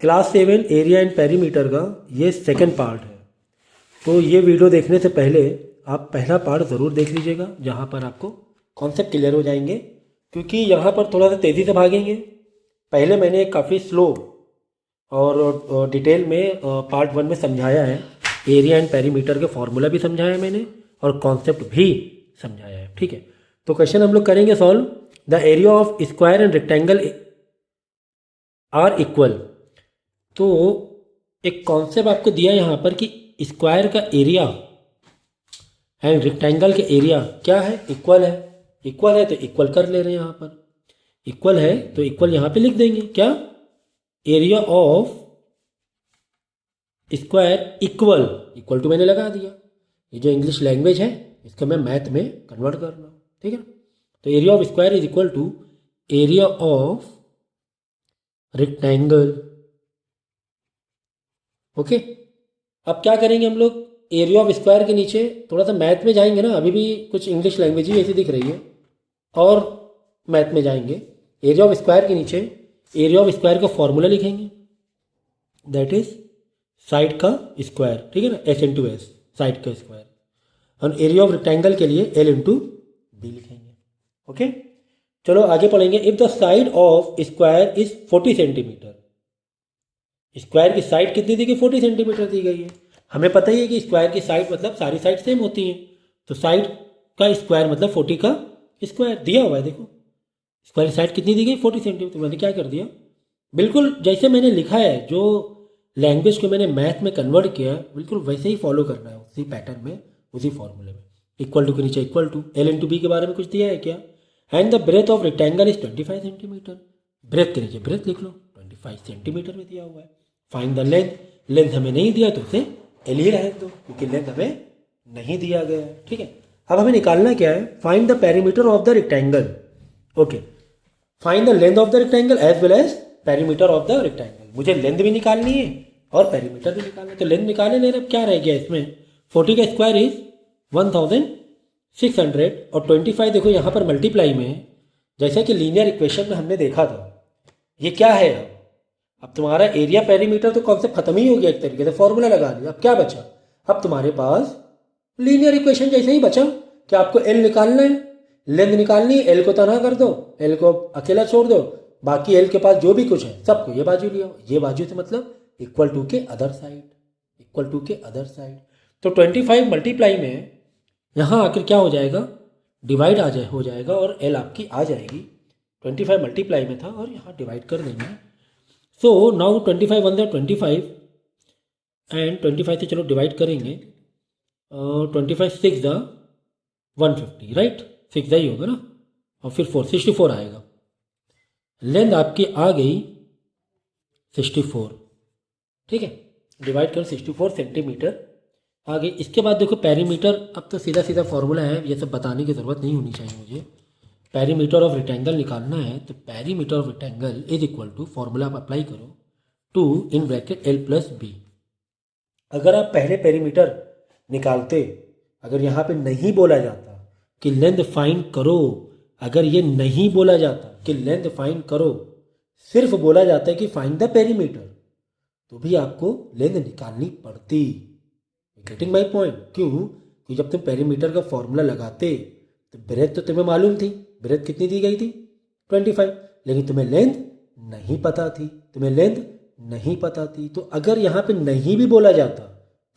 Class 7 area and perimeter का ये second part है। तो ये वीडियो देखने से पहले आप पहला पार्ट ज़रूर देख लीजिएगा, जहाँ पर आपको कॉन्सेप्ट क्लियर हो जाएंगे, क्योंकि यहाँ पर थोड़ा सा तेज़ी से भागेंगे। पहले मैंने काफ़ी स्लो और डिटेल में पार्ट 1 में समझाया है, एरिया एंड पेरीमीटर के फॉर्मूला भी समझाया है मैंने और कॉन्सेप्ट भी समझाया है। ठीक है, तो क्वेश्चन हम लोग करेंगे solve. The area of square and rectangle are equal. तो एक कॉन्सेप्ट आपको दिया यहाँ पर कि स्क्वायर का एरिया एंड रेक्टेंगल के एरिया क्या है, इक्वल है। इक्वल है तो इक्वल कर ले रहे हैं, यहाँ पर इक्वल है तो इक्वल यहाँ पे लिख देंगे। क्या, area of square equal, equal to मैंने लगा दिया। ये जो इंग्लिश लैंग्वेज है इसको मैं मैथ में कन्वर्ट कर रहा हूँ। ठीक है, तो area of square is equal to area of rectangle. Okay, अब क्या करेंगे हम लोग, एरिया ऑफ स्क्वायर के नीचे थोड़ा सा मैथ में जाएंगे ना, अभी भी कुछ इंग्लिश लैंग्वेज ही ऐसी दिख रही है, और मैथ में जाएंगे। एरिया ऑफ स्क्वायर के नीचे एरिया ऑफ स्क्वायर का फॉर्मूला लिखेंगे, दैट इज साइड का स्क्वायर। ठीक है ना, एस इंटू एस, साइड का स्क्वायर। और एरिया ऑफ रेक्टेंगल के लिए एल इंटू बी लिखेंगे। ओके, चलो आगे पढ़ेंगे। If the side of square is 40 centimetre, square की साइड कितनी दी गई, 40 सेंटीमीटर दी गई है। हमें पता ही है कि स्क्वायर की साइड मतलब सारी साइड सेम होती हैं, तो साइड का स्क्वायर मतलब 40 का स्क्वायर दिया हुआ है। देखो स्क्वायर की साइड कितनी दी गई, 40 सेंटीमीटर। मैंने क्या कर दिया, बिल्कुल जैसे मैंने लिखा है, जो लैंग्वेज को मैंने मैथ में कन्वर्ट किया बिल्कुल वैसे ही फॉलो करना है, उसी पैटर्न में, उसी फॉर्मूले में। इक्वल टू के नीचे equal to, L into B के बारे में कुछ दिया है क्या। And the breadth of rectangle is 25 centimetre. Breadth के नीचे ब्रेथ लिख लो, 25 सेंटीमीटर में दिया हुआ है। फाइंड द लेंथ, लेंथ हमें नहीं दिया तो उसे एल ही रहने दो, क्योंकि लेंथ हमें नहीं दिया गया है। ठीक है, अब हमें निकालना क्या है, find the perimeter of the rectangle. Okay, find the length of the rectangle as well as perimeter of the rectangle. मुझे लेंथ भी निकालनी है और पेरीमीटर भी निकालना है। तो लेंथ निकालने ले रहे, क्या रह गया इसमें, 40 का स्क्वायर इज 1600 और 25 देखो यहाँ पर मल्टीप्लाई में है, जैसा कि लीनियर इक्वेशन में हमने देखा था। ये क्या है, अब तुम्हारा एरिया पेरीमीटर तो कॉन्सेप्ट खत्म ही हो गया, एक तरीके से फॉर्मूला लगा लिया। अब क्या बचा, अब तुम्हारे पास लीनियर इक्वेशन जैसे ही बचा कि आपको एल निकालना है, लेंथ निकालनी है, एल को तना कर दो, एल को अकेला छोड़ दो, बाकी एल के पास जो भी कुछ है सबको ये बाजू लिया। ये बाजू से मतलब इक्वल टू के अदर साइड, इक्वल टू के अदर साइड। तो 25 मल्टीप्लाई में यहाँ आकर क्या हो जाएगा, डिवाइड हो जाएगा और एल आपकी आ जाएगी। 25 मल्टीप्लाई में था और यहाँ डिवाइड कर देंगे। सो नाउ 25 1 25 एंड 25 से चलो डिवाइड करेंगे, 25 6 द 150, राइट, 6 ही होगा ना, और फिर 4 64 आएगा। लेंथ आपकी आ गई 64। ठीक है, डिवाइड कर 64 सेंटीमीटर आ गई। इसके बाद देखो पेरीमीटर, अब तो सीधा सीधा फॉर्मूला है, ये सब बताने की ज़रूरत नहीं होनी चाहिए मुझे। पेरीमीटर ऑफ रेक्टेंगल निकालना है तो perimeter of rectangle is equal to, formula आप अप्लाई करो, 2 in bracket L plus B. अगर आप पहले पेरीमीटर निकालते, अगर यहाँ पे नहीं बोला जाता कि लेंथ फाइंड करो, अगर ये नहीं बोला जाता कि लेंथ फाइंड करो, सिर्फ बोला जाता है कि फाइंड द पेरीमीटर, तो भी आपको लेंथ निकालनी पड़ती। गेटिंग माई पॉइंट, क्यों, कि जब तुम पेरीमीटर का फॉर्मूला लगाते तो ब्रेथ तो तुम्हें मालूम थी, ब्रेथ कितनी दी गई थी 25, लेकिन तुम्हें लेंथ नहीं पता थी, तुम्हें लेंथ नहीं पता थी। तो अगर यहाँ पे नहीं भी बोला जाता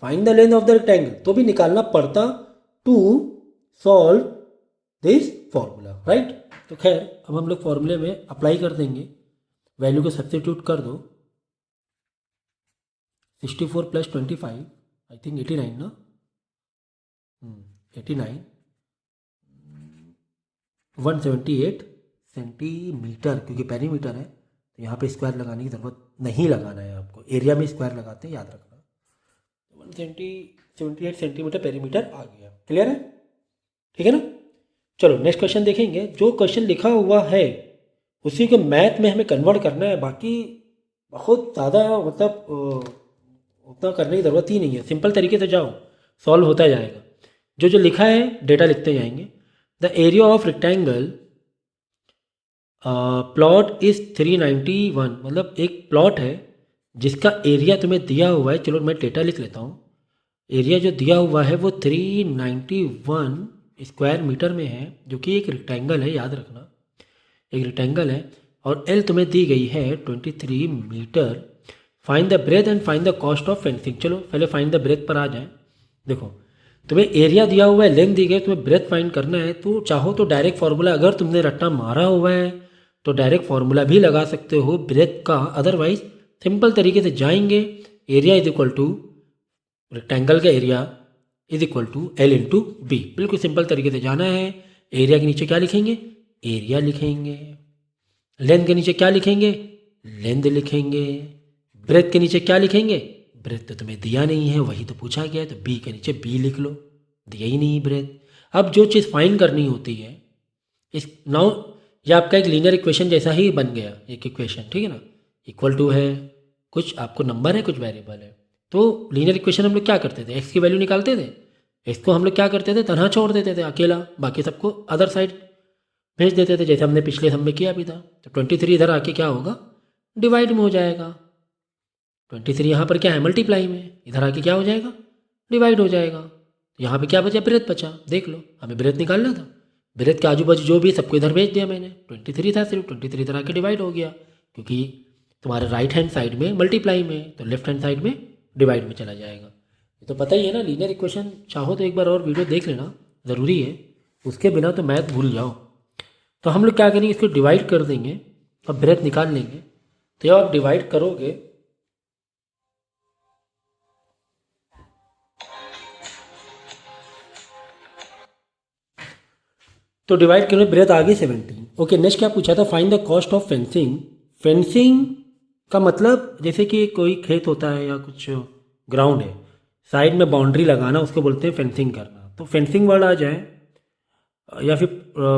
find the length of the rectangle, तो भी निकालना पड़ता to solve this formula, right. तो खैर अब हम लोग फॉर्मूले में अप्लाई कर देंगे, वैल्यू को सब्स्टिट्यूट कर दो। 64 प्लस 25 आई थिंक 89 ना, 89 178 सेंटीमीटर, क्योंकि पेरीमीटर है तो यहाँ पे स्क्वायर लगाने की ज़रूरत नहीं लगाना है आपको, एरिया में स्क्वायर लगाते हैं, याद रखना। 178 सेंटीमीटर पेरीमीटर आ गया, क्लियर है, ठीक है ना। चलो नेक्स्ट क्वेश्चन देखेंगे। जो क्वेश्चन लिखा हुआ है उसी को मैथ में हमें कन्वर्ट करना है, बाकी बहुत ज़्यादा मतलब उतना करने की ज़रूरत ही नहीं है, सिंपल तरीके से जाओ, सॉल्व होता जाएगा। जो जो लिखा है डेटा लिखते जाएंगे। The area of rectangle plot is 391, मतलब एक प्लॉट है जिसका एरिया तुम्हें दिया हुआ है, चलो मैं डेटा लिख लेता हूँ। एरिया जो दिया हुआ है वो 391 स्क्वायर मीटर में है, जो कि एक रेक्टेंगल है, याद रखना एक रेक्टेंगल है। और एल तुम्हें दी गई है 23 metre. Find the breadth and find the cost of fencing. चलो पहले फाइंड द ब्रेथ पर आ जाए। देखो तुम्हें एरिया दिया हुआ है, लेंथ दी गई, तुम्हें ब्रेथ फाइंड करना है। तो चाहो तो डायरेक्ट फार्मूला, अगर तुमने रट्टा मारा हुआ है तो डायरेक्ट फार्मूला भी लगा सकते हो ब्रेथ का। अदरवाइज सिंपल तरीके से जाएंगे, area is equal to rectangle का area is equal to L into B. बिल्कुल सिंपल तरीके से जाना है। एरिया के नीचे क्या लिखेंगे? एरिया लिखेंगे। लेंथ के नीचे क्या लिखेंगे? लेंथ लिखेंगे। ब्रेथ के नीचे क्या लिखेंगे? ब्रेथ तो तुम्हें दिया नहीं है, वही तो पूछा गया है, तो बी के नीचे बी लिख लो, दिया ही नहीं ब्रेथ। अब जो चीज़ फाइंड करनी होती है इस नाउ, ये आपका एक लीनियर इक्वेशन जैसा ही बन गया एक इक्वेशन, ठीक है ना। इक्वल टू है, कुछ आपको नंबर है, कुछ वेरिएबल है। तो लीनियर इक्वेशन हम लोग क्या करते थे? एक्स की वैल्यू निकालते थे, एक्स को हम लोग क्या करते थे? तनहा छोड़ देते थे अकेला, बाकी सबको अदर साइड भेज देते थे, जैसे हमने पिछले सम में किया भी था। तो 23 इधर आके क्या होगा? डिवाइड में हो जाएगा। 23 यहाँ पर क्या है? मल्टीप्लाई में। इधर आके क्या हो जाएगा? डिवाइड हो जाएगा। यहाँ पे क्या बचा? ब्रेथ बचा। देख लो, हमें ब्रेथ निकालना था। ब्रेथ के आजू बाजू जो भी सबको इधर भेज दिया मैंने। 23 था, सिर्फ 23 इधर आके डिवाइड हो गया, क्योंकि तुम्हारे राइट हैंड साइड में मल्टीप्लाई में, तो लेफ्ट हैंड साइड में डिवाइड में चला जाएगा। ये तो पता ही है ना लीनियर इक्वेशन। चाहो तो एक बार और वीडियो देख लेना, ज़रूरी है, उसके बिना तो मैथ भूल जाओ। तो हम लोग क्या करेंगे, इसको डिवाइड कर देंगे और ब्रेथ निकाल लेंगे। तो जब आप डिवाइड करोगे तो डिवाइड करोगे, ब्रेथ आ गई 17। ओके, नेक्स्ट क्या पूछा था? Find the cost of fencing. Fencing का मतलब जैसे कि कोई खेत होता है या कुछ ग्राउंड है, साइड में बाउंड्री लगाना, उसको बोलते हैं फेंसिंग करना। तो फेंसिंग वर्ड आ जाए या फिर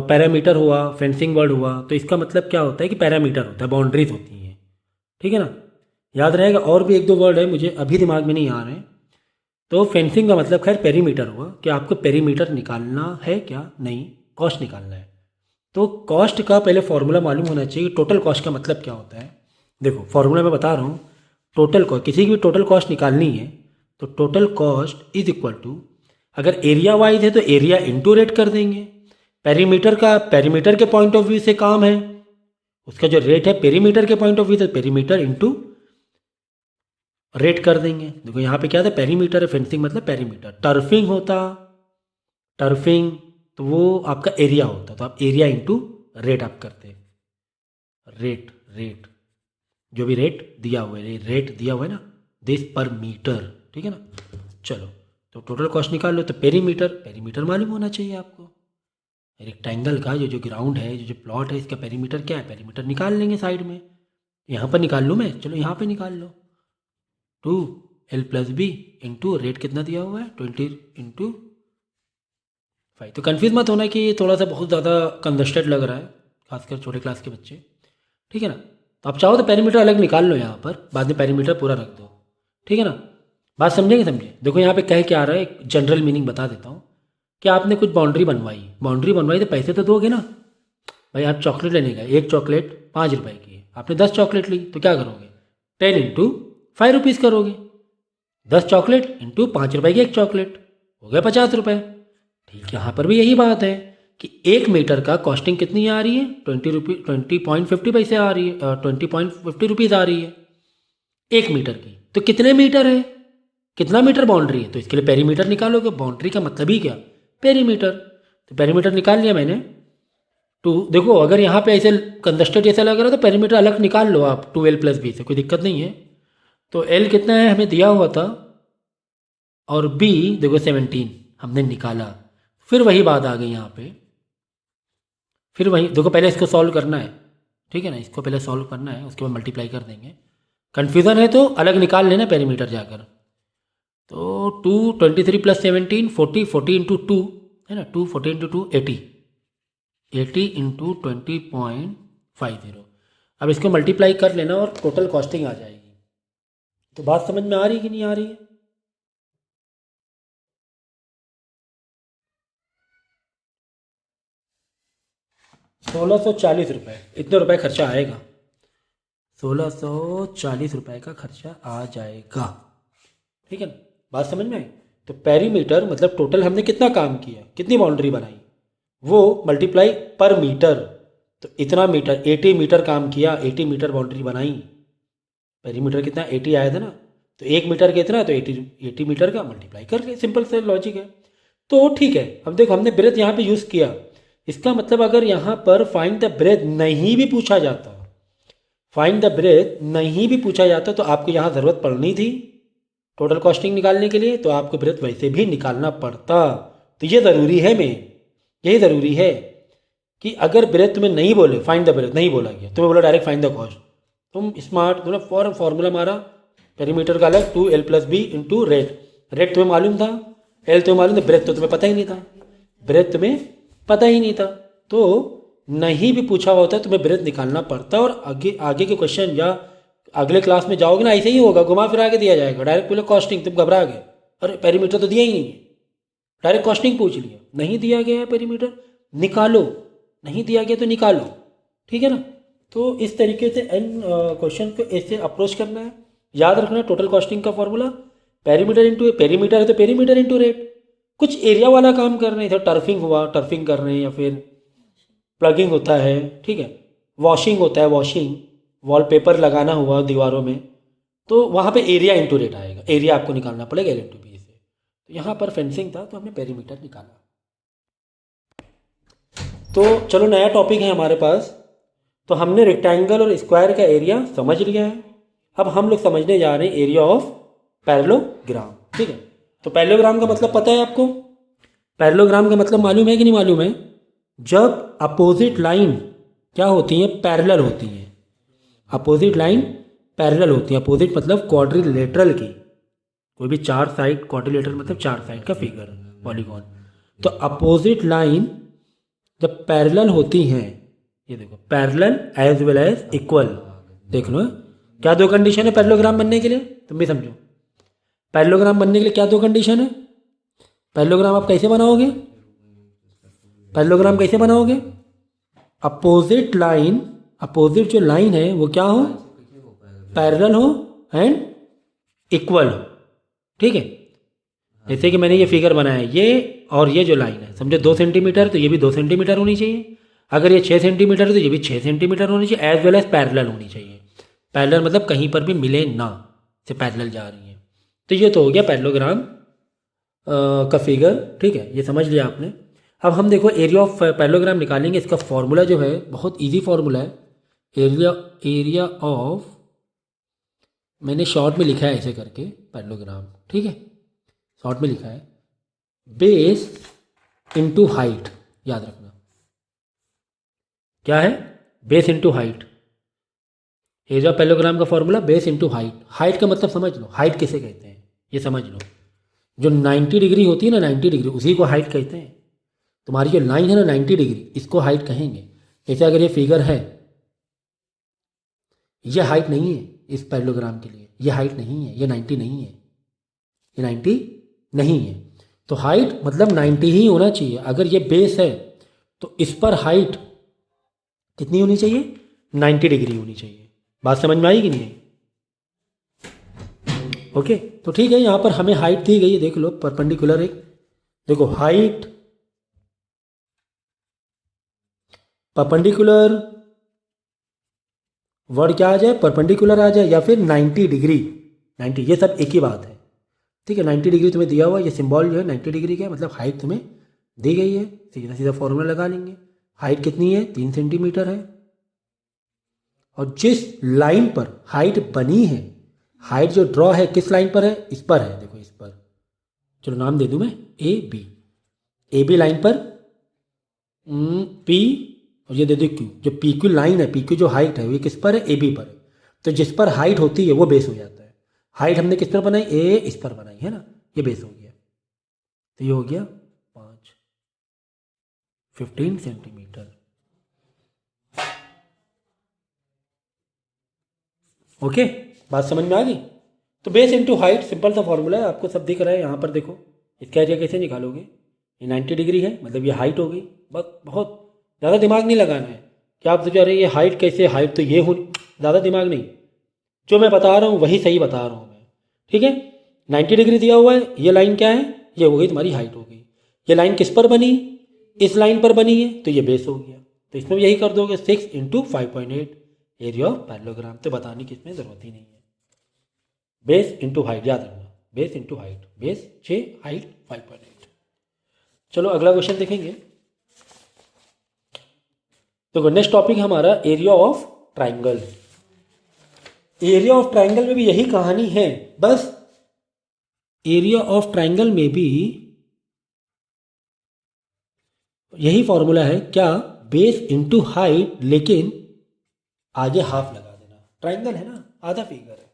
पैरामीटर हुआ, फेंसिंग वर्ड हुआ, तो इसका मतलब क्या होता है कि पैरामीटर होता है, बाउंड्रीज होती हैं, ठीक है ना। याद रहेगा। और भी एक दो वर्ड है, मुझे अभी दिमाग में नहीं आ रहे हैं। तो फेंसिंग का मतलब खैर पेरीमीटर हुआ, कि आपको पेरीमीटर निकालना है क्या? नहीं, कॉस्ट निकालना है। तो कॉस्ट का पहले फॉर्मूला मालूम होना चाहिए। टोटल कॉस्ट का मतलब क्या होता है? देखो फॉर्मूला मैं बता रहा हूँ। टोटल कॉस्ट, किसी की भी टोटल कॉस्ट निकालनी है तो total cost is equal to, अगर एरिया वाइज है तो एरिया इंटू रेट कर देंगे। पेरीमीटर का, पेरीमीटर के पॉइंट ऑफ व्यू से काम है, उसका जो रेट है पेरीमीटर के पॉइंट ऑफ व्यू से, पेरीमीटर इंटू रेट कर देंगे। देखो यहाँ पे क्या था? पेरीमीटर है, फेंसिंग मतलब पेरीमीटर। टर्फिंग होता, टर्फिंग तो वो आपका एरिया होता, तो आप एरिया इंटू रेट आप करते हैं। रेट, रेट जो भी रेट दिया हुआ है, रेट दिया हुआ है ना, दिस पर मीटर, ठीक है ना। चलो तो टोटल कॉस्ट निकाल लो। तो पेरीमीटर, पेरीमीटर मालूम होना चाहिए आपको। रेक्टेंगल का जो जो ग्राउंड है, जो जो प्लॉट है, इसका पेरीमीटर क्या है? पेरीमीटर निकाल लेंगे साइड में। यहाँ पर निकाल लूँ मैं? चलो यहाँ पे निकाल लो। 2l+b इंटू रेट कितना दिया हुआ है? 20/5। तो कन्फ्यूज मत होना कि ये थोड़ा सा बहुत ज़्यादा कंजस्टेड लग रहा है, खासकर छोटे क्लास के बच्चे, ठीक है ना। तो आप चाहो तो पेरीमीटर अलग निकाल लो यहाँ पर, बाद में पेरीमीटर पूरा रख दो, ठीक है ना। बात समझेंगे? समझे? देखो यहाँ पे कह क्या आ रहा है, एक जनरल मीनिंग बता देता हूँ कि आपने कुछ बाउंड्री बनवाई, बाउंड्री बनवाई तो पैसे तो दोगे ना भाई। आप चॉकलेट लेने गए, एक चॉकलेट 5 रुपए की है, आपने 10 चॉकलेट ली, तो क्या करोगे? 10 × 5 रुपीज़ करोगे। 10 चॉकलेट इंटू 5 रुपए की एक चॉकलेट, हो गया 50 रुपए। ठीक, यहाँ पर भी यही बात है कि 1 मीटर का कॉस्टिंग कितनी आ रही है? 20.50 आ रही है, 20.50 आ रही है 1 मीटर की। तो कितने मीटर है, कितना मीटर बाउंड्री है? तो इसके लिए पेरीमीटर निकालोगे। बाउंड्री का मतलब ही क्या? पेरीमीटर। तो पेरीमीटर निकाल लिया मैंने। तो देखो अगर यहाँ पे ऐसे कंजस्टेड जैसा लग रहा है तो पेरीमीटर अलग निकाल लो आप, 2l+b से, कोई दिक्कत नहीं है। तो l कितना है हमें दिया हुआ था, और b देखो 17 हमने निकाला। फिर वही बात आ गई यहाँ पे, फिर वही देखो, पहले इसको सॉल्व करना है, ठीक है ना। इसको पहले सॉल्व करना है, उसके बाद मल्टीप्लाई कर देंगे। कन्फ्यूज़न है तो अलग निकाल लेना पेरीमीटर जाकर। तो 2 23 + 17 40, 40 × 2 है ना, 2 40 × 2 80, 80 × 20.50। अब इसको मल्टीप्लाई कर लेना और टोटल कॉस्टिंग आ जाएगी। तो बात समझ में आ रही है कि नहीं आ रही है? 1640 रुपये, इतने रुपए खर्चा आएगा। 1640 रुपये का खर्चा आ जाएगा। ठीक है ना, बात समझ में आई। तो पेरीमीटर मतलब टोटल हमने कितना काम किया, कितनी बाउंड्री बनाई, वो मल्टीप्लाई पर मीटर। तो इतना मीटर, 80 मीटर काम किया, 80 मीटर बाउंड्री बनाई। पेरीमीटर कितना 80 आया था ना, तो 1 मीटर कितना, तो 80 मीटर का मल्टीप्लाई कर ले, सिंपल से लॉजिक है। तो ठीक है, अब देखो हमने ब्रेथ यहाँ पे यूज़ किया, इसका मतलब अगर यहाँ पर फाइंड द ब्रेथ नहीं भी पूछा जाता, फाइंड द ब्रेथ नहीं भी पूछा जाता, तो आपको यहाँ ज़रूरत पड़नी थी टोटल कॉस्टिंग निकालने के लिए, तो आपको ब्रेथ वैसे भी निकालना पड़ता। तो ये ज़रूरी है, यही ज़रूरी है कि अगर ब्रेथ तुम्हें नहीं बोले, फाइंड द ब्रेथ नहीं बोला गया, तुम्हें बोला डायरेक्ट फाइंड द कॉस्ट, तुम स्मार्ट, तुमने फॉर्मूला मारा पेरीमीटर का अलग 2l+b इंटू रेट तुम्हें मालूम था, एल तुम्हें मालूम था, ब्रेथ तो तुम्हें पता ही नहीं था, ब्रेथ तुम्हें पता ही नहीं था। तो नहीं भी पूछा होता तुम्हें ब्रेथ निकालना पड़ता। और आगे के क्वेश्चन या अगले क्लास में जाओगे ना, ऐसे ही होगा, घुमा फिरा के दिया जाएगा, डायरेक्ट बोले कॉस्टिंग, तुम घबरा गए, अरे पेरीमीटर तो दिया ही नहीं है, डायरेक्ट कॉस्टिंग पूछ लिया, नहीं दिया गया है पेरीमीटर, निकालो, नहीं दिया गया तो निकालो। ठीक है ना, तो इस तरीके से इन क्वेश्चन को ऐसे अप्रोच करना है। याद रखना टोटल कॉस्टिंग का फॉर्मूला पेरीमीटर इंटू, पेरीमीटर है तो पेरीमीटर इंटू रेट। कुछ एरिया वाला काम कर रहे हैं, तो टर्फिंग हुआ, टर्फिंग कर रहे हैं, या फिर प्लगिंग होता है, ठीक है, वॉशिंग होता है, वॉशिंग, वॉलपेपर लगाना हुआ दीवारों में, तो वहाँ पे एरिया इंटू रेट आएगा, एरिया आपको निकालना पड़ेगा एल इंटू बी से। तो यहाँ पर फेंसिंग था तो हमने पेरीमीटर निकाला। तो चलो नया टॉपिक है हमारे पास। तो हमने रेक्टेंगल और स्क्वायर का एरिया समझ लिया है, अब हम लोग समझने जा रहे हैं एरिया ऑफ पैरेललोग्राम। ठीक है, तो पैरेललोग्राम का मतलब पता है आपको, पैरेललोग्राम का मतलब मालूम है कि नहीं मालूम है, जब अपोजिट लाइन क्या होती है, पैरेलल होती है, अपोजिट लाइन पैरेलल होती है, अपोजिट मतलब क्वाड्रिलेटरल की, कोई भी 4 साइड, क्वाड्रिलेटरल मतलब 4 साइड का फिगर, पॉलीगॉन। तो अपोजिट लाइन जब पैरेलल होती हैं, ये देखो parallel as well as equal, देख लो क्या दो कंडीशन है पैरेललोग्राम बनने के लिए, तुम भी समझो। पैरेललोग्राम बनने के लिए क्या दो कंडीशन है, पैरेललोग्राम आप कैसे बनाओगे, पैरेललोग्राम कैसे बनाओगे, अपोजिट लाइन, अपोजिट जो लाइन है वो क्या हो, पैरेलल हो एंड इक्वल हो। ठीक है, जैसे कि मैंने ये फिगर बनाया है, ये और ये जो लाइन है समझो 2 सेंटीमीटर, तो ये भी 2 सेंटीमीटर होनी चाहिए, अगर ये 6 सेंटीमीटर तो ये भी 6 सेंटीमीटर होनी चाहिए, एज वेल एज पैरेलल होनी चाहिए। पैरेलल मतलब कहीं पर भी मिले ना, से पैरेलल जा रही है। तो ये तो हो गया पैरेललोग्राम का फिगर। ठीक है, ये समझ लिया आपने। अब हम देखो एरिया ऑफ पैरेललोग्राम निकालेंगे। इसका फॉर्मूला जो है बहुत इजी फॉर्मूला है, एरिया ऑफ, मैंने शॉर्ट में लिखा है ऐसे करके पैरेललोग्राम, ठीक है, शॉर्ट में लिखा है, बेस इंटू हाइट। याद रखना क्या है, base into height. Area of parallelogram का formula base into height. Height का मतलब समझ लो, हाइट किसे कहते हैं ये समझ लो, जो 90 डिग्री होती है ना, 90 डिग्री, उसी को हाइट कहते हैं। तुम्हारी जो लाइन है ना 90 डिग्री, इसको हाइट कहेंगे। जैसे अगर ये फिगर है, ये हाइट नहीं है इस पैरेललोग्राम के लिए, ये हाइट नहीं है, ये 90 नहीं है, ये 90 नहीं है। तो हाइट मतलब 90 ही होना चाहिए। अगर ये बेस है तो इस पर हाइट कितनी होनी चाहिए, 90 डिग्री होनी चाहिए। बात समझ में आई कि नहीं? ओके, तो ठीक है, यहाँ पर हमें हाइट दी गई है, देख लो परपेंडिकुलर एक, देखो हाइट परपेंडिकुलर, वर्ड क्या आ जाए, परपेंडिकुलर आ जाए, या फिर 90 डिग्री, 90, ये सब एक ही बात है। ठीक है, 90 डिग्री तुम्हें दिया हुआ, ये सिंबल जो है 90 डिग्री का मतलब हाइट तुम्हें दी गई है। सीधा सीधा फॉर्मूला लगा लेंगे। हाइट कितनी है, 3 सेंटीमीटर है। और जिस लाइन पर हाइट बनी है, हाइट जो ड्रॉ है किस लाइन पर है, इस पर है, देखो इस पर, चलो नाम दे दूं मैं ए बी लाइन पर पी, और ये दे दो क्यू। जो पी क्यू लाइन है, पी क्यू जो हाइट है वो किस पर है, ए बी पर है। तो जिस पर हाइट होती है वो बेस हो जाता है। हाइट हमने किस पर बनाई, ए इस पर बनाई है ना, ये बेस हो गया। तो ये हो गया 15 सेंटीमीटर। ओके, बात समझ में आ गई। तो बेस इंटू हाइट सिंपल सा फॉर्मूला है, आपको सब दिख रहा है यहाँ पर। देखो इसका एरिया कैसे निकालोगे, ये 90 डिग्री है मतलब ये हाइट हो गई। बस बहुत ज़्यादा दिमाग नहीं लगाना है कि आप सोचो अरे ये हाइट कैसे, हाइट तो ये होनी, ज़्यादा दिमाग नहीं, जो मैं बता रहा हूँ वही सही बता रहा हूँ मैं, ठीक है। 90 डिग्री दिया हुआ है, ये लाइन क्या है, ये हो गई तुम्हारी हाइट हो गई। ये लाइन किस पर बनी, इस लाइन पर बनी है, तो ये बेस हो गया। तो इसमें भी यही कर दोगे, 6 इंटू 5.8 एरिया ऑफ पैरेललोग्राम। तो बताने की इसमें ज़रूरत ही नहीं है। बेस इंटू हाइट याद रखना, base into height, base 6, height 5.8। चलो अगला क्वेश्चन देखेंगे। तो नेक्स्ट टॉपिक हमारा area of triangle. Area of triangle में भी यही कहानी है, बस एरिया ऑफ ट्राइंगल में भी यही फॉर्मूला है क्या, बेस इंटू हाइट, लेकिन आगे हाफ लगा देना। ट्राइंगल है ना, आधा फिगर है,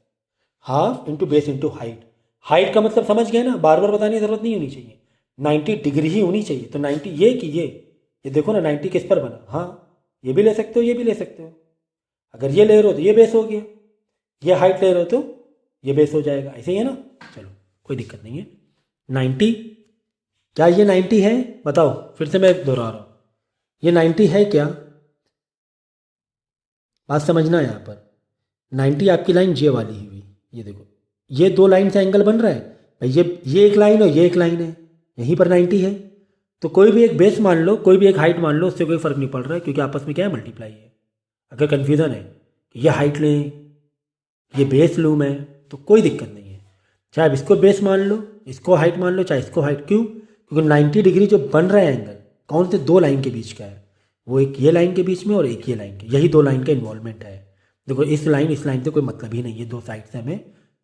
half into base into height. Height का मतलब समझ गए ना, बार बार बताने की जरूरत नहीं होनी चाहिए, 90 डिग्री ही होनी चाहिए। तो 90 ये कि ये देखो ना 90 किस पर बना, हाँ ये भी ले सकते हो, ये भी ले सकते हो। अगर ये ले रहे हो तो ये बेस हो गया, ये हाइट ले रहे हो तो ये बेस हो जाएगा, ऐसे ही है ना। चलो कोई दिक्कत नहीं है। 90, क्या ये 90 है, बताओ, फिर से मैं दोहरा रहा हूँ, ये 90 है क्या, बात समझना है यहाँ पर। 90 आपकी लाइन जे वाली ही हुई, ये देखो, ये दो लाइन से एंगल बन रहा है भाई, ये एक लाइन और ये एक लाइन है, यहीं पर 90 है। तो कोई भी एक बेस मान लो, कोई भी एक हाइट मान लो, उससे कोई फर्क नहीं पड़ रहा है, क्योंकि आपस में क्या है, मल्टीप्लाई है। अगर कन्फ्यूज़न है कि ये हाइट लें, ये बेस लूँ मैं, तो कोई दिक्कत नहीं है। चाहे आप इसको बेस मान लो, इसको हाइट मान लो, चाहे इसको हाइट, क्यों, क्योंकि 90 डिग्री जो बन रहा है एंगल, कौन से दो लाइन के बीच का है, वो एक ये लाइन के बीच में और एक ये लाइन के, यही दो लाइन का इन्वॉल्वमेंट है। देखो इस लाइन से कोई मतलब ही नहीं है, दो साइड से हमें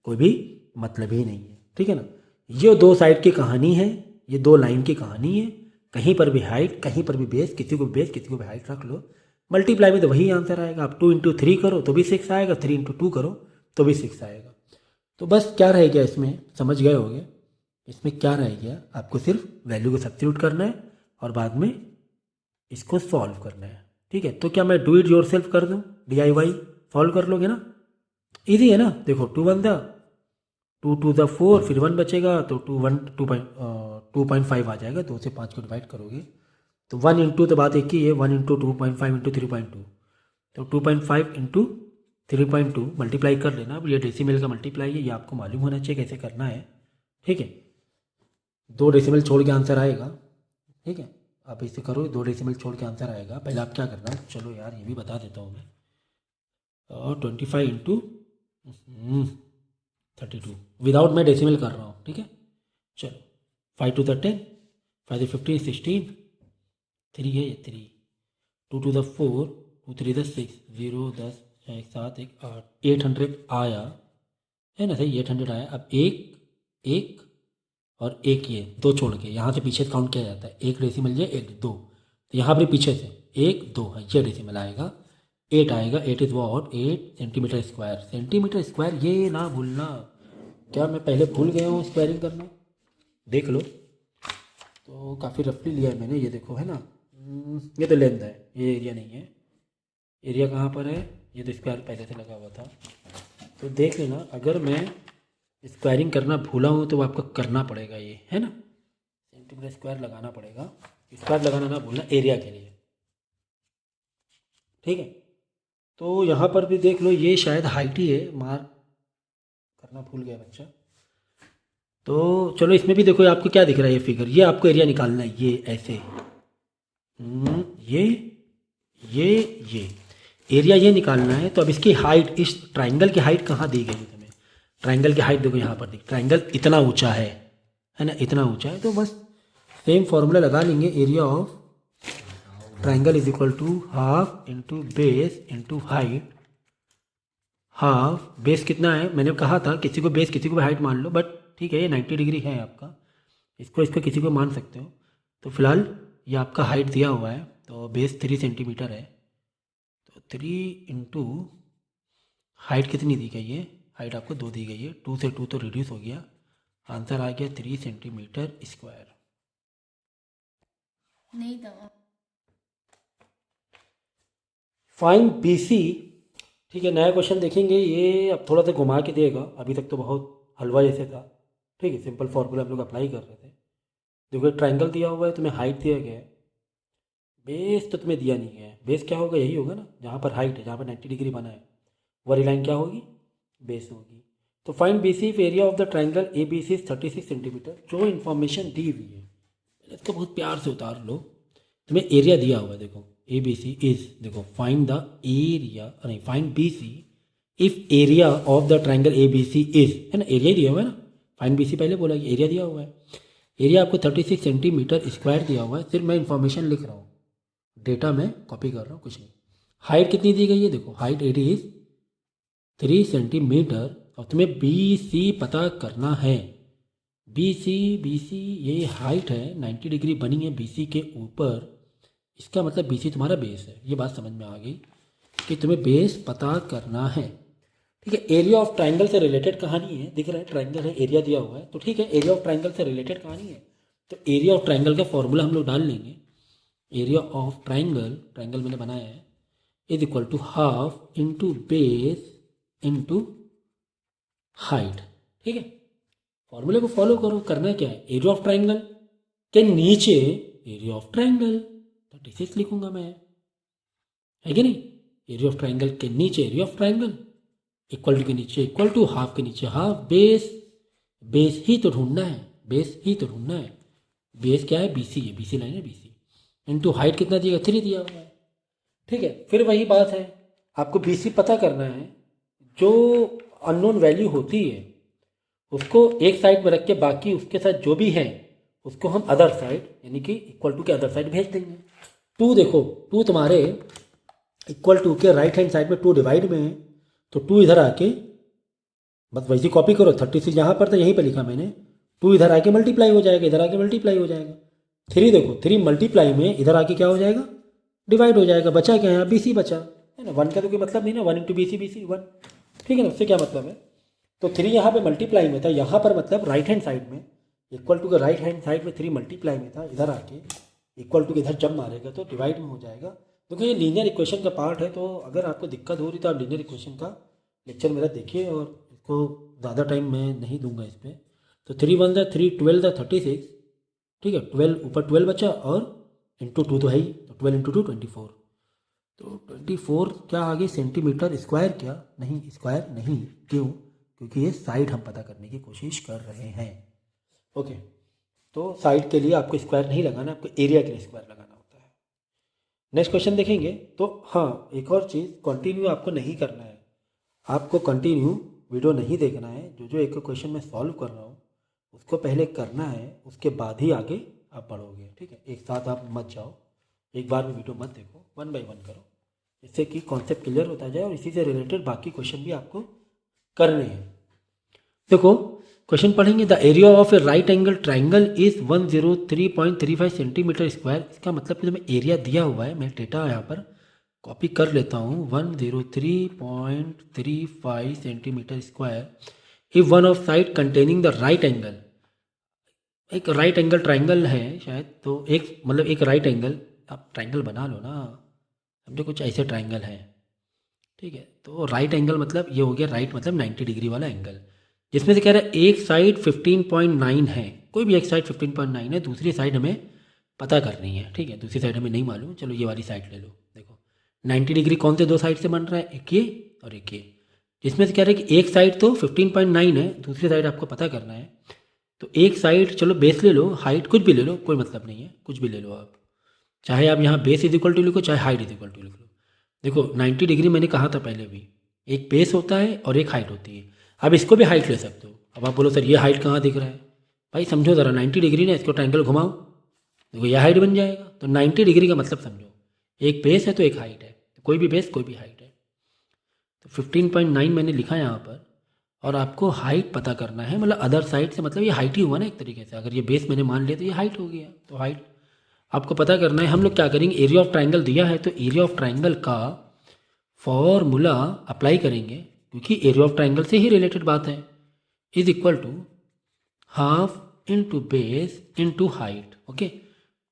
कोई भी मतलब ही नहीं है, ठीक है ना। ये दो साइड की कहानी है, ये दो लाइन की कहानी है, कहीं पर भी हाइट, कहीं पर भी बेस, किसी को बेस किसी को भी हाइट रख लो, मल्टीप्लाई में तो वही आंसर आएगा। आप 2 इंटू 3 करो तो भी 6 आएगा, 3 इंटू 2 करो तो भी 6 आएगा। तो बस क्या रह गया इसमें, समझ गए होगे, इसमें क्या रह गया, आपको सिर्फ वैल्यू को सब्स्टिट्यूट करना है और बाद में इसको सॉल्व करना है, ठीक है। तो क्या मैं डू इट योर सेल्फ कर दूँ, DIY सॉल्व कर लोगे ना, ईजी है ना। देखो 2 1 द 2 2 द 4, फिर 1 बचेगा, तो 2.5 आ जाएगा, 2 से 5 को डिवाइड करोगे तो 1 इंटू, तो बात एक ही है, 1 इंटू 2.5 इंटू 3.2, तो 2.5 इंटू 3.2 मल्टीप्लाई कर लेना। अब ये डेसिमल का मल्टीप्लाई है, ये आपको मालूम होना चाहिए कैसे करना है, ठीक है। 2 डेसिमल छोड़ के आंसर आएगा, ठीक है, आप इसे करो, 2 डेसिमल छोड़ के आंसर आएगा। पहले आप क्या करना, चलो यार ये भी बता देता हूँ मैं, और 25 इंटू 32 विदाउट मैं डेसिमल कर रहा हूँ, ठीक है। चलो 5 टू द 10, 5 द 15 16, 3 है ये 3, 2 टू द 4, 2 3 द 6, 0 10 1 7 1 8, 800 आया है ना, सही 800 आया। अब एक और एक, ये दो छोड़ के यहाँ से पीछे काउंट किया जाता है, एक डेसिमल ये, एक 2, तो यहाँ पर पीछे से 1 2 है, ये डेसिमल आएगा, 8 आएगा। 8 is what, 8 centimetre square. Centimetre square ये ना भूलना, क्या मैं पहले भूल गया हूँ स्क्वायरिंग करना, देख लो। तो काफ़ी रफली लिया है मैंने, ये देखो है ना, ये तो लेंथ है, ये एरिया नहीं है। एरिया कहाँ पर है, ये तो स्क्वायर पहले से लगा हुआ था, तो देख लेना। अगर मैं स्क्वायरिंग करना भूला हूँ तो आपको करना पड़ेगा, ये है ना, सेंटीमीटर स्क्वायर लगाना पड़ेगा, स्क्वायर लगाना ना भूलना एरिया के लिए, ठीक है। तो यहाँ पर भी देख लो, ये शायद हाइट ही है, मार्क करना भूल गया बच्चा। तो चलो इसमें भी देखो आपको क्या दिख रहा है, ये फिगर, ये आपको एरिया निकालना है, ये ऐसे, ये एरिया ये निकालना है। तो अब इसकी हाइट, इस ट्राइंगल की हाइट कहाँ दी गई है तुम्हें, ट्राइंगल की हाइट देखो यहाँ पर दिख, ट्राइंगल इतना ऊंचा है ना, इतना ऊंचा है। तो बस सेम फॉर्मूला लगा लेंगे, area of triangle is equal to half into base into height. Half, base कितना है, मैंने कहा था किसी को बेस किसी को भी हाइट मान लो, बट ठीक है ये 90 डिग्री है आपका, इसको किसी को मान सकते हो। तो फिलहाल ये आपका हाइट दिया हुआ है, तो बेस 3 सेंटीमीटर है, तो 3 इंटू हाइट कितनी दी गई है, हाइट आपको 2 दी गई है, 2 से 2 तो रिड्यूस हो गया, आंसर आ गया 3 सेंटीमीटर स्क्वायर। नहीं था फाइन BC, ठीक है। नया क्वेश्चन देखेंगे, ये अब थोड़ा सा घुमा के देगा, अभी तक तो बहुत हलवा जैसे था, ठीक है। सिंपल फार्मूला हम लोग अप्लाई कर रहे थे। देखो ट्राइंगल दिया हुआ है, तुम्हें हाइट दिया गया है, बेस तो तुम्हें दिया नहीं है, बेस क्या होगा, यही होगा ना जहाँ पर हाइट है, जहाँ पर 90 डिग्री बना है, वाली लाइन क्या होगी, बेस होगी। तो find B C area of the triangle A B C 36 centimetre. जो इन्फॉर्मेशन दी हुई है इसको बहुत प्यार से उतार लो। तुम्हें एरिया दिया हुआ है, देखो ए बी सी इज, देखो फाइंड द एरिया, नहीं find B C if area of the triangle A B C is, है ना, एरिया दिया हुआ है ना, फाइंड बी सी पहले बोला कि एरिया दिया हुआ है। एरिया आपको 36 सेंटीमीटर स्क्वायर दिया हुआ है। सिर्फ मैं इन्फॉर्मेशन लिख रहा हूँ, डेटा में कॉपी कर रहा हूँ, कुछ नहीं। हाइट कितनी दी गई है, देखो हाइट एट इज 3 सेंटीमीटर और तुम्हें बी सी पता करना है। बी सी ये हाइट है, 90 डिग्री बनी है बी सी के ऊपर, इसका मतलब बी सी तुम्हारा बेस है। ये बात समझ में आ गई कि तुम्हें बेस पता करना है, ठीक है। एरिया ऑफ ट्राइंगल से रिलेटेड कहानी है, दिख रहा है ट्राइंगल है, एरिया दिया हुआ है, तो ठीक है एरिया ऑफ ट्राइंगल से रिलेटेड कहानी है। तो एरिया ऑफ ट्राइंगल का फॉर्मूला हम लोग डाल लेंगे। एरिया ऑफ ट्राइंगल, ट्राइंगल मैंने बनाया है, is equal to half into base into height, ठीक है। फॉर्मूले को फॉलो करो। करना क्या है, एरिया ऑफ ट्राइंगल के नीचे एरिया ऑफ ट्राइंगल 36 लिखूंगा मैं, है कि नहीं। एरिया ऑफ ट्राइंगल के नीचे area of triangle, equal to के नीचे इक्वल टू, हाफ के नीचे हाफ, बेस, बेस ही तो ढूंढना है, बेस ही तो ढूंढना है। बेस क्या है, बीसी है, बीसी लाइन है, बीसी इंटू हाइट कितना दिया, 3 दिया हुआ है, ठीक है। फिर वही बात है, आपको बीसी पता करना है। जो अननोन वैल्यू होती है उसको एक साइड में रख के बाकी उसके साथ जो भी है उसको हम अदर साइड यानी कि इक्वल टू के अदर साइड भेज देंगे। 2 देखो, 2 तुम्हारे इक्वल टू के राइट हैंड साइड में 2 डिवाइड में है, तो 2 इधर आके बस वैसी कॉपी करो। 36 यहाँ पर था, यहीं पे लिखा मैंने, 2 इधर आके मल्टीप्लाई हो जाएगा, इधर आके मल्टीप्लाई हो जाएगा। 3 देखो, 3 मल्टीप्लाई में इधर आके क्या हो जाएगा, डिवाइड हो जाएगा। बचा क्या है, बी सी बचा, है ना। 1 का तो कोई मतलब नहीं ना, 1 इंटू बी सी 1, ठीक है ना, उससे क्या मतलब है। तो 3 यहाँ पे मल्टीप्लाई में था, यहाँ पर मतलब राइट हैंड साइड में इक्वल टू के राइट हैंड साइड में 3 मल्टीप्लाई में था, इधर आके इक्वल टू के इधर जब मारेगा तो डिवाइड में हो जाएगा। क्योंकि ये लीनियर इक्वेशन का पार्ट है, तो अगर आपको दिक्कत हो रही तो आप लीनियर इक्वेशन का लेक्चर मेरा देखिए, और इसको ज़्यादा टाइम मैं नहीं दूंगा इस पर। तो 3 1 3 12 36, ठीक है। 12 ऊपर 12 बचा और इंटू 2 तो है ही, तो 12 इंटू 2 24। तो 24 क्या आ गई, सेंटीमीटर स्क्वायर, क्या नहीं, स्क्वायर नहीं, क्यों, क्योंकि ये साइड हम पता करने की कोशिश कर रहे हैं। ओके, तो साइड के लिए आपको स्क्वायर नहीं लगाना, आपको एरिया के लिए स्क्वायर लगाना होता है। नेक्स्ट क्वेश्चन देखेंगे। तो हाँ, एक और चीज़, कंटिन्यू आपको नहीं करना है, आपको कंटिन्यू वीडियो नहीं देखना है। जो जो एक क्वेश्चन मैं सॉल्व कर रहा हूँ उसको पहले करना है, उसके बाद ही आगे आप बढ़ोगे, ठीक है। एक साथ आप मत जाओ, एक बार में वीडियो मत देखो, 1 बाय 1 करो, इससे कि कॉन्सेप्ट क्लियर होता जाए और इसी से रिलेटेड बाकी क्वेश्चन भी आपको करने हैं। देखो क्वेश्चन पढ़ेंगे, the area of A right angle triangle is 103.35 centimetre square. इसका मतलब कि तुम्हें एरिया दिया हुआ है, मैं डेटा यहाँ पर कॉपी कर लेता हूँ, 103.35 centimetre square. If one of side containing the right angle, एक राइट एंगल ट्राइंगल है शायद, तो एक मतलब एक राइट एंगल, आप ट्राइंगल बना लो ना, समझो कुछ ऐसे ट्राइंगल है, ठीक है। तो राइट एंगल मतलब ये हो गया, राइट मतलब 90 डिग्री वाला एंगल, जिसमें से कह रहा है एक साइड 15.9 है, कोई भी एक साइड 15.9 है, दूसरी साइड हमें पता करनी है, ठीक है। दूसरी साइड हमें नहीं मालूम, चलो ये वाली साइड ले लो। देखो 90 डिग्री कौन से 2 साइड से बन रहा है, एक ये और एक ये, जिसमें से कह रहा है कि एक साइड तो 15.9 है, दूसरी साइड आपको पता करना है। तो एक साइड चलो बेस ले लो, हाइट कुछ भी ले लो, कोई मतलब नहीं है, कुछ भी ले लो आप, चाहे आप यहाँ बेस इज इक्वल टू लिखो, चाहे हाइट इज इक्वल टू लिख लो। देखो 90 डिग्री मैंने कहा था पहले भी, एक बेस होता है और एक हाइट होती है। अब इसको भी हाइट ले सकते हो। अब आप बोलो सर ये हाइट कहाँ दिख रहा है, भाई समझो ज़रा, 90 डिग्री ना, इसको ट्रायंगल घुमाओ, देखो ये हाइट बन जाएगा। तो 90 डिग्री का मतलब समझो, एक बेस है तो एक हाइट है, तो कोई भी बेस कोई भी हाइट है। तो 15.9 मैंने लिखा यहाँ पर, और आपको हाइट पता करना है, मतलब अदर साइड से, मतलब ये हाइट ही हुआ ना एक तरीके से। अगर ये बेस मैंने मान लिया तो ये हाइट हो गया, तो हाइट आपको पता करना है। हम लोग क्या करेंगे, एरिया ऑफ ट्राइंगल दिया है तो एरिया ऑफ ट्राइंगल का फॉर्मूला अप्लाई करेंगे, क्योंकि एरिया ऑफ ट्राइंगल से ही रिलेटेड बात है। Is equal to half into base into height, okay.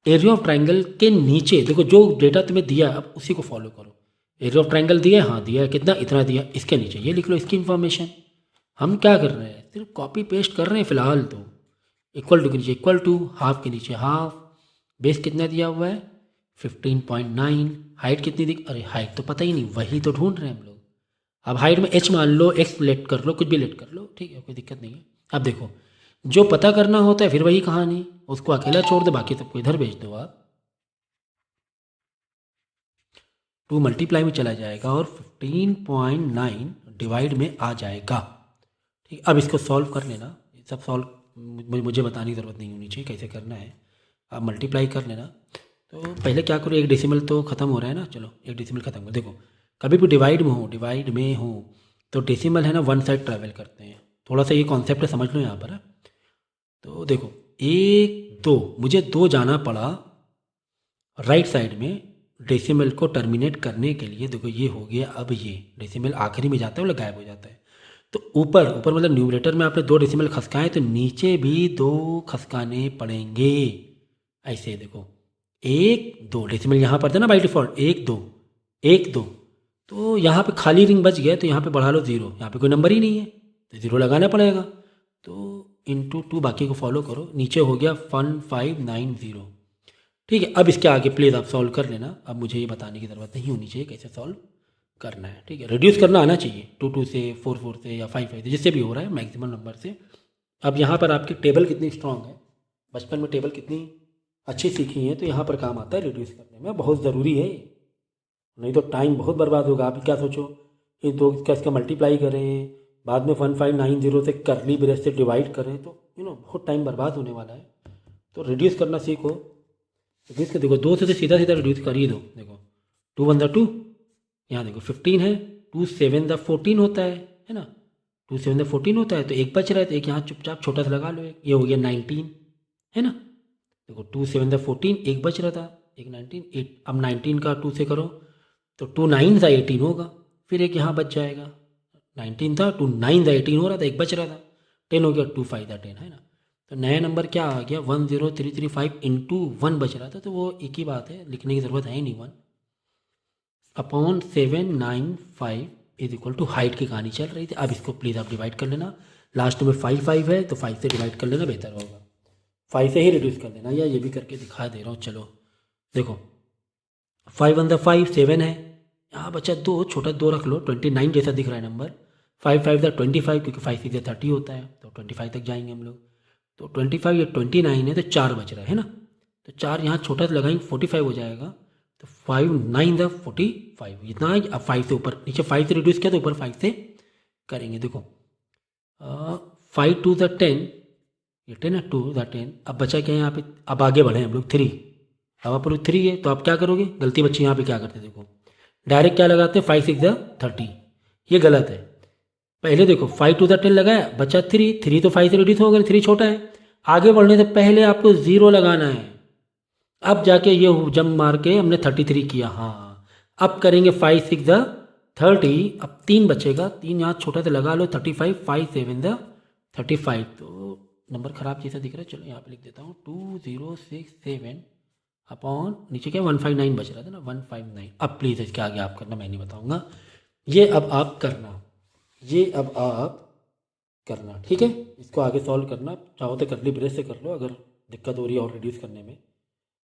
Area of triangle के नीचे देखो जो डेटा तुम्हें दिया, अब उसी को फॉलो करो। एरिया ऑफ ट्राइंगल दिया है, हाँ दिया है, कितना, इतना दिया, इसके नीचे ये लिख लो, इसकी इन्फॉर्मेशन। हम क्या कर रहे हैं, सिर्फ कॉपी पेस्ट कर रहे हैं फिलहाल। तो इक्वल टू के नीचे इक्वल टू, हाफ के नीचे हाफ, बेस कितना दिया हुआ है 15.9, हाइट कितनी दिख, अरे हाइट तो पता ही नहीं, वही तो ढूंढ रहे हैं हम लोग। अब हाइट में h मान लो, x लेट कर लो, कुछ भी लेट कर लो, ठीक है, कोई दिक्कत नहीं है। अब देखो जो पता करना होता है फिर वही कहानी, उसको अकेला छोड़ दो, बाकी सबको इधर भेज दो आप। 2 मल्टीप्लाई में चला जाएगा और 15.9 डिवाइड में आ जाएगा। ठीक, अब इसको सॉल्व कर लेना, सब सॉल्व मुझे बताने की ज़रूरत नहीं होनी चाहिए कैसे करना है, आप मल्टीप्लाई कर लेना। तो पहले क्या करो, एक डेसिमल तो ख़त्म हो रहा है ना, चलो एक डेसिमल ख़त्म हो। देखो कभी भी डिवाइड में हो तो डेसिमल है ना वन साइड ट्रैवल करते हैं, थोड़ा सा ये कॉन्सेप्ट समझ लो यहाँ पर है। तो देखो 1 2 मुझे 2 जाना पड़ा राइट साइड में डेसिमल को टर्मिनेट करने के लिए। देखो ये हो गया, अब ये डेसिमल आखिरी में जाता है और गायब हो जाता है। तो ऊपर ऊपर मतलब न्यूमरेटर में आपने 2 डेसिमल खसकाए तो नीचे भी 2 खसकाने पड़ेंगे। ऐसे देखो 1 2 डेसिमल यहाँ पर था ना बाई डिफ़ॉल्ट 1 2 1 2, तो यहाँ पे खाली रिंग बच गया, तो यहाँ पे बढ़ा लो 0, यहाँ पे कोई नंबर ही नहीं है तो 0 लगाना पड़ेगा। तो इंटू 2 बाकी को फॉलो करो, नीचे हो गया 1590। ठीक है, अब इसके आगे प्लीज़ आप सॉल्व कर लेना, अब मुझे ये बताने की ज़रूरत नहीं होनी चाहिए कैसे सॉल्व करना है। ठीक है, रिड्यूस करना आना चाहिए 2 2 से 4 4 से या 5 5 से, जिससे भी हो रहा है मैक्सिमम नंबर से। अब यहाँ पर आपकी टेबल कितनी स्ट्रांग है, बचपन में टेबल कितनी अच्छी सीखी है, तो यहाँ पर काम आता है रिड्यूस करने में, बहुत ज़रूरी है, नहीं तो टाइम बहुत बर्बाद होगा। आप क्या सोचो, ये 2 इसका मल्टीप्लाई करें, बाद में 1590 से करली ब्रेस से डिवाइड करें, तो बहुत टाइम बर्बाद होने वाला है। तो रिड्यूस करना सीखो, रिड्यूस कर देखो 2 से सीधा सीधा रिड्यूस कर ही दो। देखो 2 1 2, यहाँ देखो 15 है, 2 7 14 होता है ना, 2 7 14 होता है, तो एक बच रहा है, तो एक यहाँ चुपचाप छोटा सा लगा लो, ये हो गया 19 है ना। देखो 2 7 14, एक बच रहा था, एक 19 8, अब 19 का 2 से करो तो 2 9 सा 18 होगा, फिर एक यहाँ बच जाएगा, 19 था 2 9 सा 18 हो रहा था, एक बच रहा था 10 हो गया, 2 5 था 10 है ना। तो नया नंबर क्या आ गया 10335 इंटू 1 बच रहा था, तो वो एक ही बात है, लिखने की ज़रूरत है नहीं, 1 upon 795 is equal to height की कहानी चल रही थी। अब इसको प्लीज़ आप डिवाइड कर लेना, लास्ट में 5 5 है तो 5 से डिवाइड कर लेना, बेहतर होगा, 5 से ही रिड्यूस कर देना, या ये भी करके दिखा दे रहा हूँ। चलो देखो 5 1 5 7 है, यहाँ बचा 2, छोटा 2 रख लो, 29 जैसा दिख रहा है नंबर, 5 5 25, क्योंकि 5 6 30 होता है, तो 25 तक जाएंगे हम लोग। तो 25 या 29 है तो 4 बच रहा है ना, तो 4 यहाँ छोटा सा लगाएंगे 45 हो जाएगा, तो 5 9 45 इतना है। अब 5 से ऊपर, नीचे 5 से रिड्यूस किया तो ऊपर 5 से करेंगे। देखो 5 2 10, ये 10 है, 2 10, अब बचा क्या है यहाँ पे, अब आगे बढ़े हम लोग 3, अब आप लोग 3 है, तो आप क्या करोगे, गलती बच्चे यहाँ पे क्या करते हैं, देखो डायरेक्ट क्या लगाते हैं 5 6 30, ये गलत है। पहले देखो 5 2 10 लगाया, बचा 3, 3 तो 5 से रिड्यूस हो गया, 3 छोटा है, आगे बढ़ने से पहले आपको 0 लगाना है। अब जाके ये जम मार के हमने 33 किया, हाँ अब करेंगे 5 6 30, अब 3 बचेगा, 3 यहाँ छोटा सा लगा लो, 35 5 7 35, तो नंबर ख़राब जैसा दिख रहा है, चलो यहाँ पे लिख देता हूँ 2067 अपॉन नीचे क्या 159 बच रहा था ना 159। अब प्लीज़ इसके आगे आप करना, मैं नहीं बताऊँगा, ये अब आप करना, ये अब आप करना, ठीक है। इसको आगे सॉल्व करना, चाहो तो करली ब्रेस से कर लो अगर दिक्कत हो रही है और रिड्यूस करने में।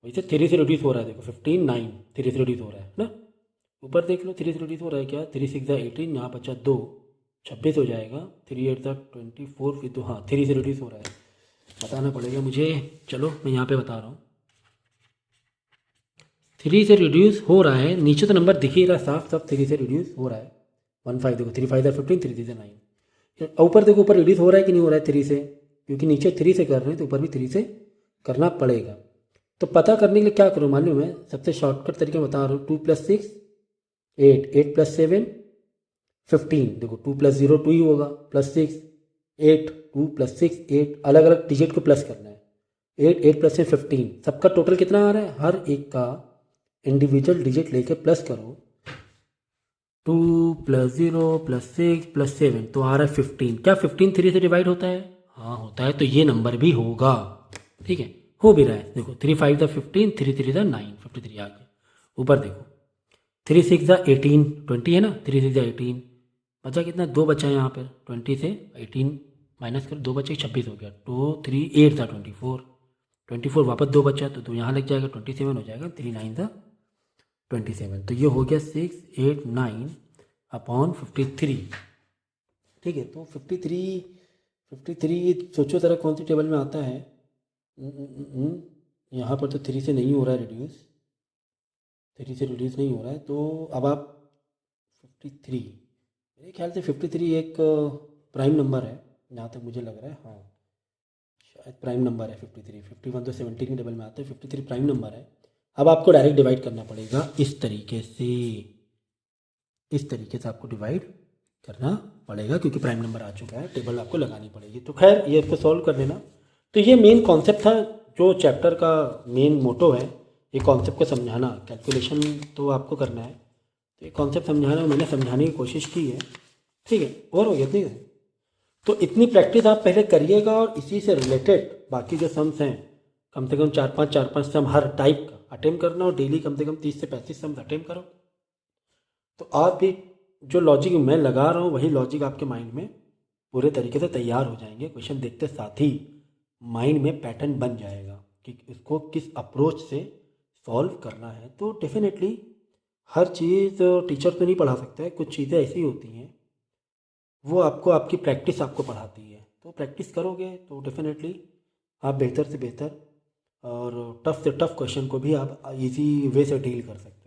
वैसे 3 से रिड्यूस हो रहा है, देखो 15 9 3 से रिड्यूस हो रहा है ना, ऊपर देख लो 3 से रिड्यूस हो रहा है क्या, 3 6 18, यहाँ बचा 2 26 हो जाएगा, 3 8 24, फिर तो हाँ 3 से रिड्यूस हो रहा है, बताना पड़ेगा मुझे, चलो मैं यहाँ पे बता रहा हूँ 3 से रिड्यूस हो रहा है, नीचे तो नंबर दिख ही रहा है साफ साफ, 3 से रिड्यूस हो रहा है 1 5, देखो 3 5 15, 3 3 9, ऊपर देखो ऊपर रिड्यूस हो रहा है कि नहीं हो रहा है 3 से, क्योंकि नीचे 3 से कर रहे हैं तो ऊपर भी 3 से करना पड़ेगा। तो पता करने के लिए क्या करो मालूम है, सबसे शॉर्टकट तरीके बता रहा हूँ, 2 + 6 8, 8 + 7 15, देखो 2 + 0 2 ही होगा, +6 8, 2 + 6 8, अलग अलग डिजिट को प्लस करना है, 8 8 + 15, सबका टोटल कितना आ रहा है, हर एक का इंडिविजुअल डिजिट लेके प्लस करो, 2 + 0 + 6 + 7 तो आ रहा है 15, क्या 15 3 से डिवाइड होता है, हाँ होता है, तो ये नंबर भी होगा, ठीक है हो भी रहा है। देखो 3 5 15, 3 3 9 53 आ गया, ऊपर देखो 3 6 18 20 है ना, 3 6 18, बचा कितना 2 बचा है यहाँ पर, 20 से 18 माइनस कर 2 बचे 26 हो गया, 2 3 8 था 24 वापस 2 बचा तो 2 यहाँ लग जाएगा 27 हो जाएगा, 3 9 27, तो ये हो गया 6 8 9 अपॉन 53। ठीक है, तो 53 सोचो ज़रा कौन सी टेबल में आता है। यहाँ पर तो 3 से नहीं हो रहा है रिड्यूस, 3 से रिड्यूस नहीं हो रहा है। तो अब आप 53, मेरे ख्याल से 53 एक प्राइम नंबर है जहाँ तक मुझे लग रहा है। हाँ, शायद प्राइम नंबर है 53। 51 तो 17 के टेबल में आता है, 53 प्राइम नंबर है। अब आपको डायरेक्ट डिवाइड करना पड़ेगा इस तरीके से, इस तरीके से आपको डिवाइड करना पड़ेगा क्योंकि प्राइम नंबर आ चुका है, टेबल आपको लगानी पड़ेगी। तो खैर ये इसको सॉल्व कर लेना। तो ये मेन कॉन्सेप्ट था जो चैप्टर का मेन मोटो है, ये कॉन्सेप्ट को समझाना। कैलकुलेशन तो आपको करना है, तो ये कॉन्सेप्ट समझाना मैंने समझाने की कोशिश की है। ठीक है, और हो गया। ठीक है, तो इतनी प्रैक्टिस आप पहले करिएगा और इसी से रिलेटेड बाकी जो सम्स हैं कम से कम 4-5 सम हर टाइप का अटेम्प्ट करना, और डेली कम से कम 30 से 35 सम्स अटेम्प्ट करो। तो आप भी जो लॉजिक मैं लगा रहा हूँ वही लॉजिक आपके माइंड में पूरे तरीके से तैयार हो जाएंगे। क्वेश्चन देखते साथ ही माइंड में पैटर्न बन जाएगा कि इसको किस अप्रोच से सॉल्व करना है। तो डेफिनेटली हर चीज़ टीचर तो नहीं पढ़ा सकता है, कुछ चीज़ें ऐसी होती हैं वो आपको आपकी प्रैक्टिस आपको पढ़ाती है। तो प्रैक्टिस करोगे तो डेफिनेटली आप बेहतर से बेहतर और टफ से टफ क्वेश्चन को भी आप इजी वे से डील कर सकते हो।